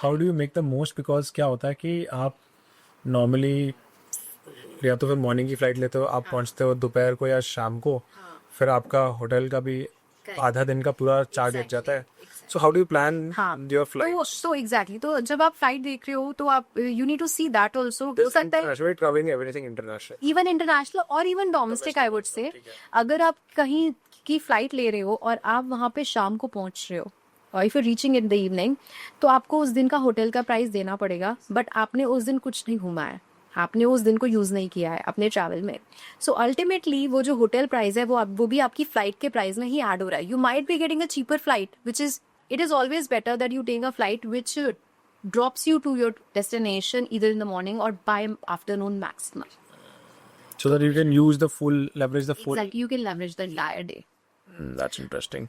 How do you make the most? Because क्या होता है कि आप नॉर्मली या तो फिर मॉर्निंग की फ्लाइट लेते हो, आप पहुंचते हो दोपहर को या शाम को, फिर आपका होटल का भी आधा दिन का पूरा चार्ज लग जाता है. So how do you plan हाँ योर तो फ्लाइट्स? एग्जैक्टली तो जब आप फ्लाइट देख रहे हो तो आप you need to see that also. हो सकता है international covering everything international. Even international और even domestic I would say. ठीक है. अगर आप कहीं की फ्लाइट ले रहे हो और आप वहाँ पे शाम को पहुँच रहे हो और if you reaching in the evening, तो आपको उस दिन का होटल का प्राइस देना पड़ेगा. बट आपने उस दिन कुछ नहीं घूमा है, आपने उस दिन को यूज़ नहीं किया है अपने ट्रैवल में. सो अल्टीमेटली वो जो होटल प्राइस है वो भी आपकी फ्लाइट के प्राइस में ही ऐड हो रहा है. You might be getting a cheaper flight which is it is always better that you take a flight which drops you to your destination either in the morning or by afternoon maximum. So that you can use the full, leverage the full. Exactly, you can leverage the entire day. That's interesting.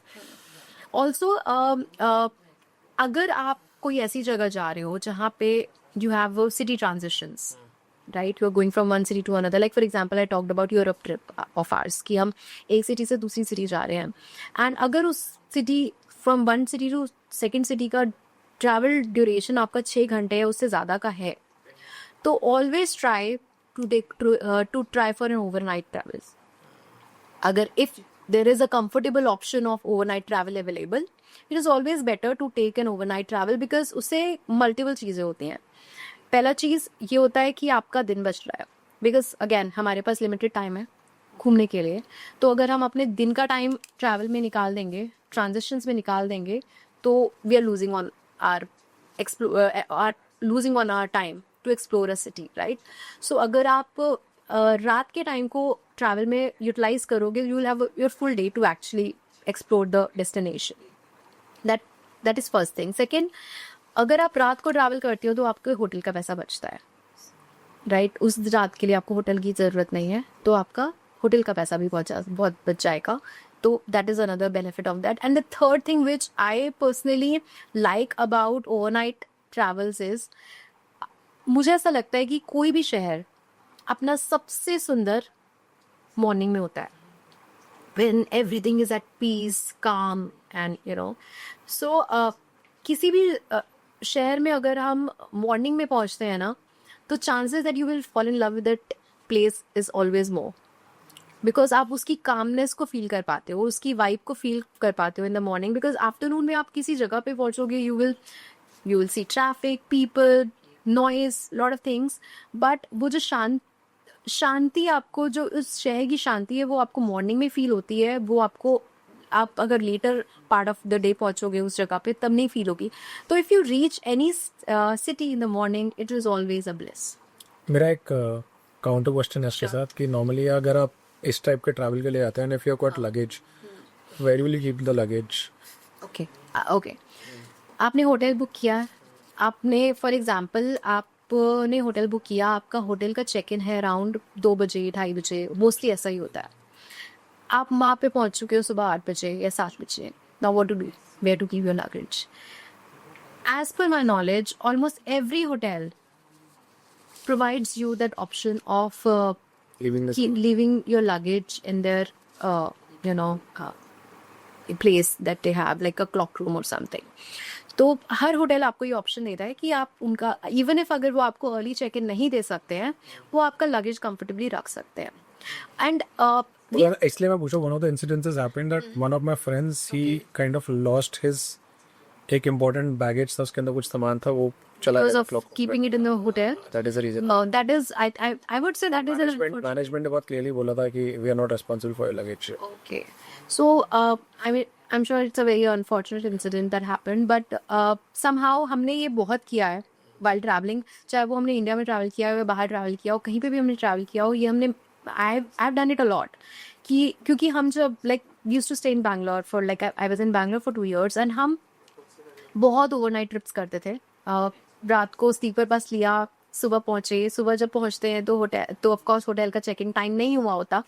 Also, अगर आप कोई ऐसी जगह जा रहे हो जहाँ पे you have city transitions, right? You are going from one city to another. Like for example, I talked about Europe trip of ours कि हम एक सिटी से दूसरी सिटी जा रहे हैं. And अगर उस city from one city to second city का ट्रैवल ड्यूरेशन आपका 6 घंटे है, उससे ज़्यादा का है, तो always try to try for an overnight travel. अगर if there is a comfortable option of overnight travel available, it is always better to take an overnight travel because उससे मल्टीपल चीज़ें होती हैं. पहला चीज़ ये होता है कि आपका दिन बच रहा है बिकॉज अगेन हमारे पास लिमिटेड टाइम है घूमने के लिए. तो अगर हम अपने दिन का टाइम ट्रैवल में निकाल देंगे, ट्रांजिशंस में निकाल देंगे, तो we are losing on our time to explore a city, right. So अगर आप रात के टाइम को ट्रैवल में यूटिलाइज करोगे, you will have your full day to actually explore the destination. That is first thing. Second, अगर आप रात को ट्रैवल करते हो तो आपके होटल का पैसा बचता है, राइट. उस रात के लिए आपको होटल की ज़रूरत नहीं है, तो आपका होटल का पैसा भी बहुत बच जाएगा. तो that is another benefit of that. And the third thing which I personally like about overnight travels is, मुझे ऐसा लगता है कि कोई भी शहर अपना सबसे सुंदर मॉर्निंग में होता है, when everything is at peace, calm and you know. So किसी भी शहर में अगर हम मॉर्निंग में पहुंचते हैं ना, तो chances that you will fall in love with that place is always more because आप उसकी कामनेस को फील कर पाते हो, उसकी वाइब को फील कर पाते हो in the morning. Because afternoon में आप किसी जगह पे पहुंचोगे, you will see traffic, people, noise, lot of things. But वो जो शांति आपको, जो उस शहर की शांति है, वो आपको मॉर्निंग में फील होती है. वो आपको, आप अगर later part of the day पहुंचोगे उस जगह पे, तब नहीं फील होगी. तो if you reach any city in the morning, it is always a bliss. मेरा एक काउंटर क्वेश्चन है इसके साथ कि नॉर्मली अगर आप इस टाइप के ट्रैवल के लिए आते हैं, if you got luggage, where will you keep the luggage? Okay, आपने होटल बुक किया, आपने फॉर एग्जांपल आपने होटल बुक किया, आपका होटल का चेक इन है अराउंड 2 बजे 2:30 बजे, मोस्टली ऐसा ही होता है. आप वहाँ पे पहुँच चुके हो सुबह 8 बजे या 7 बजे. Now what to do, where to keep your luggage? As per my knowledge, almost every hotel provides you that option of leaving your luggage in their place that they have, like a clock room or something. तो हर hotel आपको ये option देता है कि आप उनका, even if अगर वो आपको अर्ली चेक इन नहीं दे सकते हैं, वो आपका लगेज कंफर्टेबली रख सकते हैं. एंड इसलिए मैं पूछा, one of the incidences happened that one of my friends he kind of lost his एक इम्पोर्टेंट बैगेज था, उसके अंदर कुछ सामान था, वो चला because गया of clock. keeping it in the hotel. That is the reason. That is, I would say that is management ने बहुत क्लियरली बोला था कि we are not responsible for your luggage. Okay. So, I mean, I'm sure it's a very unfortunate incident that happened, but somehow हमने ये बहुत किया है while traveling. चाहे वो हमने इंडिया में ट्रैवल किया हो या बाहर ट्रैवल किया हो, कहीं पे भी हमने ट्रैवल किया हो, ये हमने I've done it a lot. क्योंकि हम जब like we used to stay in Bangalore for like I was in Bangalore for 2 years and हम बहुत ओवरनाइट ट्रिप्स करते थे. रात को स्लीपर बस लिया, सुबह पहुँचे. सुबह जब पहुँचते हैं तो ऑफकोर्स होटल का चेक इन टाइम नहीं हुआ होता,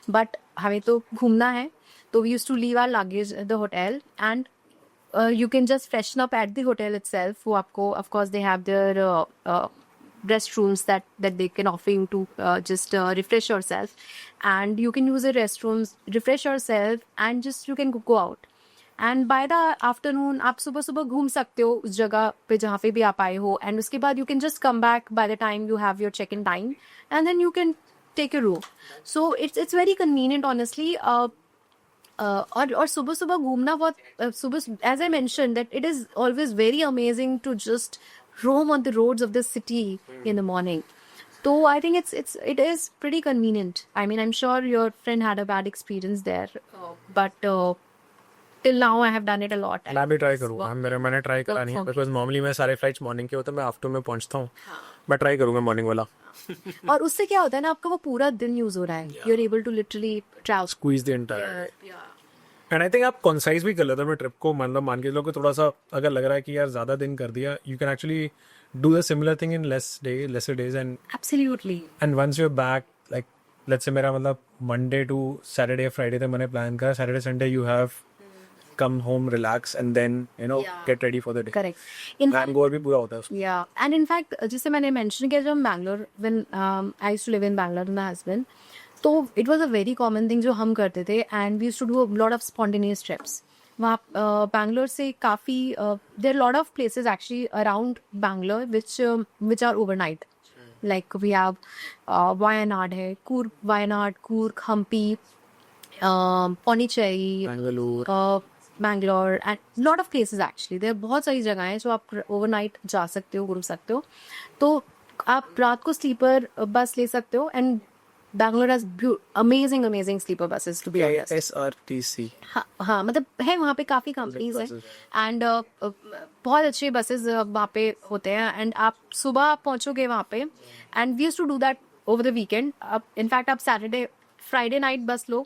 बट हमें तो घूमना है, तो we use to leave our luggage at the hotel and you can just freshen up at the hotel itself. वो आपको, of course they have there restrooms that they can offer you to just refresh yourself, and you can use the restrooms, refresh yourself, and just you can go out. And by the afternoon आप सुबह सुबह घूम सकते हो उस जगह पे जहाँ पे भी आप आए हो, एंड उसके बाद you can just come back by the time you have your check in time, and then you can take your room. So it's very convenient honestly. और सुबह सुबह घूमना बहुत सुबह, as I mention that it is always very amazing to just roam on the roads of the city in the morning. So I think it is pretty convenient. I mean, I'm sure your friend had a bad experience there, but till now I have done it a lot. मैं भी try करूँगा. मैंने try करा नहीं है because normally मैं सारे flights morning के होते हैं, मैं आफ्टरनून में पहुँचता हूँ. मैं ट्राई करूँगा मॉर्निंग वाला. और उससे क्या होता है ना, आपका वो पूरा दिन यूज हो रहा है. You are able to literally travel. Squeeze the entire. And I think आप कंसाइज भी कर लेते हो अपने ट्रिप को. मतलब मान के चलो कि थोड़ा सा अगर लग रहा है कि यार ज़्यादा दिन कर दिया, you can actually do the similar thing in lesser days. And once you are back, like let's say मेरा मतलब मंडे टू सैटरडे फ्राइडे तक मैंने प्लान करा. Saturday Sunday you have come home, relax and then get ready for the day. Correct. इन hangover भी पूरा होता है उसमें. या एंड इन फैक्ट जैसे मैंने मेंशन किया, जब Bangalore, when I used to live in Bangalore with my husband, तो it was a very common thing जो हम करते थे, and we used to do a lot of spontaneous trips. वहाँ बैंगलोर से काफ़ी there lot of places actually around Bangalore which are overnight. Like we have Wayanad है, Wayanad, Coorg, Hampi, Pondicherry, Bangalore, and lot of places actually. There बहुत सारी जगह हैं जो आप ओवरनाइट जा सकते हो, घूम सकते हो. तो आप रात को स्लीपर बस ले सकते हो, and Bangalore has amazing sleeper buses to be honest. SRTC. हाँ, मतलब है वहाँ पे काफ़ी कंपनीज हैं, एंड बहुत अच्छे बसेस वहाँ पे होते हैं, एंड आप सुबह पहुँचोगे वहाँ पे, and we used to do that over the weekend. अब इनफैक्ट आप फ्राइडे नाइट बस लो,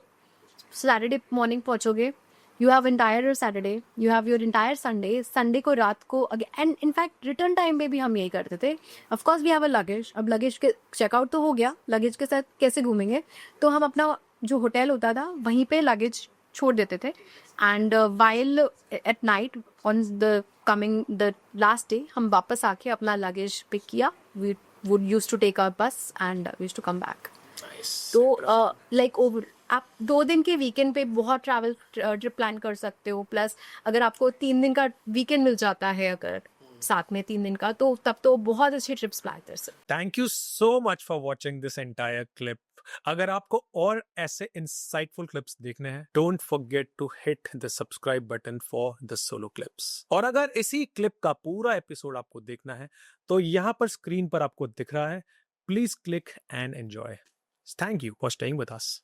सैटरडे मॉर्निंग पहुँचोगे, you have entire Saturday, you have your entire Sunday को रात को. एंड इनफैक्ट रिटर्न टाइम पे भी हम यही करते थे. Of course we have a luggage. अब लगेज के चेकआउट तो हो गया, लगेज के साथ कैसे घूमेंगे, तो हम अपना जो होटल होता था वहीं पे लगेज छोड़ देते थे, and while at night on the last day हम वापस आके अपना लगेज पिक किया. We would use to take our bus and we use to come back. तो लाइक ओवर आप 2 दिन के वीकेंड पे बहुत ट्रैवल ट्रिप प्लान कर सकते हो. प्लस अगर आपको 3 दिन का वीकेंड मिल जाता है अगर साथ में 3 दिन का, तो तब तो बहुत अच्छे ट्रिप्स प्लान कर सकते. Thank you so much for watching this entire clip. अगर आपको और ऐसे इंसाइटफुल क्लिप्स देखने हैं, don't forget to hit the subscribe button for the solo clips. और अगर इसी क्लिप का पूरा एपिसोड आपको देखना है, तो यहाँ पर स्क्रीन पर आपको दिख रहा है. Please click and enjoy. Thank you for staying with us.